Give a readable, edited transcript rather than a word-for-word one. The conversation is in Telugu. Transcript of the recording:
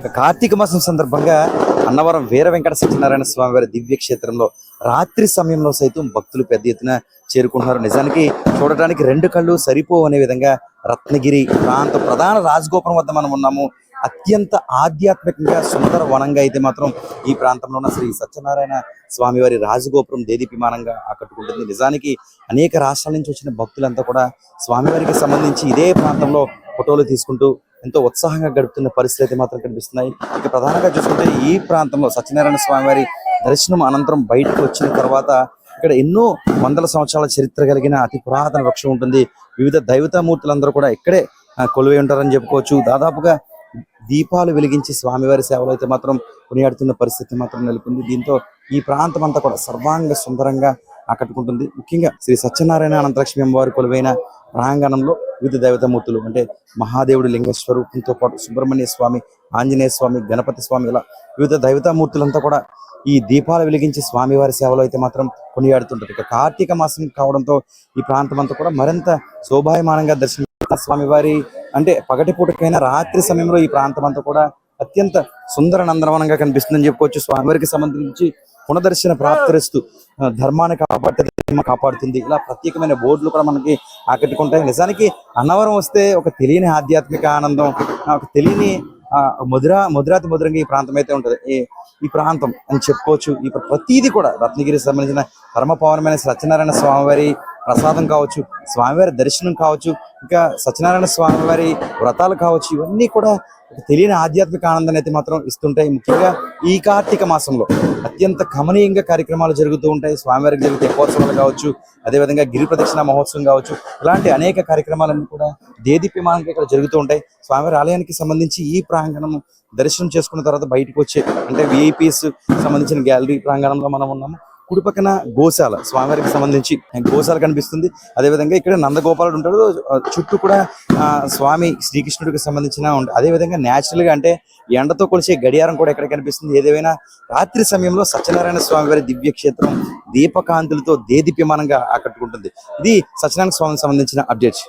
కార్తీక మాసం సందర్భంగా అన్నవరం వీర వెంకట సత్యనారాయణ స్వామి వారి దివ్య క్షేత్రంలో రాత్రి సమయంలో సైతం భక్తులు పెద్ద ఎత్తున చేరుకుంటున్నారు. నిజానికి చూడటానికి రెండు కళ్ళు సరిపోవు అనే విధంగా రత్నగిరి ప్రాంత ప్రధాన రాజగోపురం వద్ద మనం ఉన్నాము. అత్యంత ఆధ్యాత్మికంగా సుందర వనంగా అయితే మాత్రం ఈ ప్రాంతంలో ఉన్న శ్రీ సత్యనారాయణ స్వామి వారి రాజగోపురం దేదీప్యమానంగా ఆకట్టుకుంటుంది. నిజానికి అనేక రాష్ట్రాల నుంచి వచ్చిన భక్తులంతా కూడా స్వామివారికి సంబంధించి ఇదే ప్రాంతంలో ఫోటోలు తీసుకుంటూ ఎంతో ఉత్సాహంగా గడుపుతున్న పరిస్థితి అయితే మాత్రం కనిపిస్తున్నాయి. ఇక ప్రధానంగా చూసుకుంటే ఈ ప్రాంతంలో సత్యనారాయణ స్వామి వారి దర్శనం అనంతరం బయటకు వచ్చిన తర్వాత ఇక్కడ ఎన్నో వందల సంవత్సరాల చరిత్ర కలిగిన అతి పురాతన వృక్షం ఉంటుంది. వివిధ దైవతామూర్తులందరూ కూడా ఇక్కడే కొలువై ఉంటారని చెప్పుకోవచ్చు. దాదాపుగా దీపాలు వెలిగించి స్వామివారి సేవలు అయితే మాత్రం కొనియాడుతున్న పరిస్థితి మాత్రం నెలకొంది. దీంతో ఈ ప్రాంతం అంతా కూడా సర్వాంగ సుందరంగా ఆకట్టుకుంటుంది. ముఖ్యంగా శ్రీ సత్యనారాయణ అనంతలక్ష్మి అమ్మవారి కొలువైన ప్రాంగణంలో వివిధ దేవతామూర్తులు అంటే మహాదేవుడు లింగ స్వరూపంతో పాటు సుబ్రహ్మణ్య స్వామి, ఆంజనేయ స్వామి, గణపతి స్వామి ఇలా వివిధ దైవతామూర్తులంతా కూడా ఈ దీపాలు వెలిగించి స్వామివారి సేవలో అయితే మాత్రం కొనియాడుతుంటారు. ఇక కార్తీక మాసం కావడంతో ఈ ప్రాంతం అంతా కూడా మరింత శోభాయమానంగా దర్శనం స్వామివారి అంటే పగటిపూటకైనా రాత్రి సమయంలో ఈ ప్రాంతం అంతా కూడా అత్యంత సుందర నందనవనంగా కనిపిస్తుందని చెప్పుకోవచ్చు. స్వామివారికి సంబంధించి పునదర్శన ప్రాప్తిస్తూ ధర్మాన్ని కాపాడుతుంది ఇలా ప్రత్యేకమైన బోర్డులు కూడా మనకి ఆకట్టుకుంటాయి. నిజానికి అన్నవరం వస్తే ఒక తెలియని ఆధ్యాత్మిక ఆనందం, ఒక తెలియని మధురాతి మధురంగా ఈ ప్రాంతం అయితే ఉంటుంది. ఈ ప్రాంతం అని చెప్పుకోవచ్చు. ఈ ప్రతీది కూడా రత్నగిరికి సంబంధించిన పరమ పౌరమైన సత్యనారాయణ స్వామివారి ప్రసాదం కావచ్చు, స్వామివారి దర్శనం కావచ్చు, ఇంకా సత్యనారాయణ స్వామివారి వ్రతాలు కావచ్చు, ఇవన్నీ కూడా తెలియని ఆధ్యాత్మిక ఆనందాన్ని అయితే మాత్రం ఇస్తుంటాయి. ముఖ్యంగా ఈ కార్తీక మాసంలో అత్యంత కమనీయంగా కార్యక్రమాలు జరుగుతూ ఉంటాయి. స్వామివారికి జరిగే తెప్పోత్సవాలు కావచ్చు, అదేవిధంగా గిరి ప్రదక్షిణ మహోత్సవం కావచ్చు, ఇలాంటి అనేక కార్యక్రమాలన్నీ కూడా దేదీప్యమానంగా ఇక్కడ జరుగుతూ ఉంటాయి. స్వామివారి ఆలయానికి సంబంధించి ఈ ప్రాంగణం దర్శనం చేసుకున్న తర్వాత బయటకు వచ్చే అంటే విఐపీస్ సంబంధించిన గ్యాలరీ ప్రాంగణంలో మనం ఉన్నాము. కుడి పక్కన గోశాల, స్వామివారికి సంబంధించి గోశాల కనిపిస్తుంది. అదేవిధంగా ఇక్కడ నందగోపాలుడు ఉంటాడు. చుట్టూ కూడా స్వామి శ్రీకృష్ణుడికి సంబంధించిన అదేవిధంగా న్యాచురల్ గా అంటే ఎండతో కొలిసే గడియారం కూడా ఎక్కడ కనిపిస్తుంది. ఏదేమైనా రాత్రి సమయంలో సత్యనారాయణ స్వామి వారి దివ్య క్షేత్రం దీపకాంతులతో దేదీప్యమానంగా ఆకట్టుకుంటుంది. ఇది సత్యనారాయణ స్వామికి సంబంధించిన అప్డేట్స్.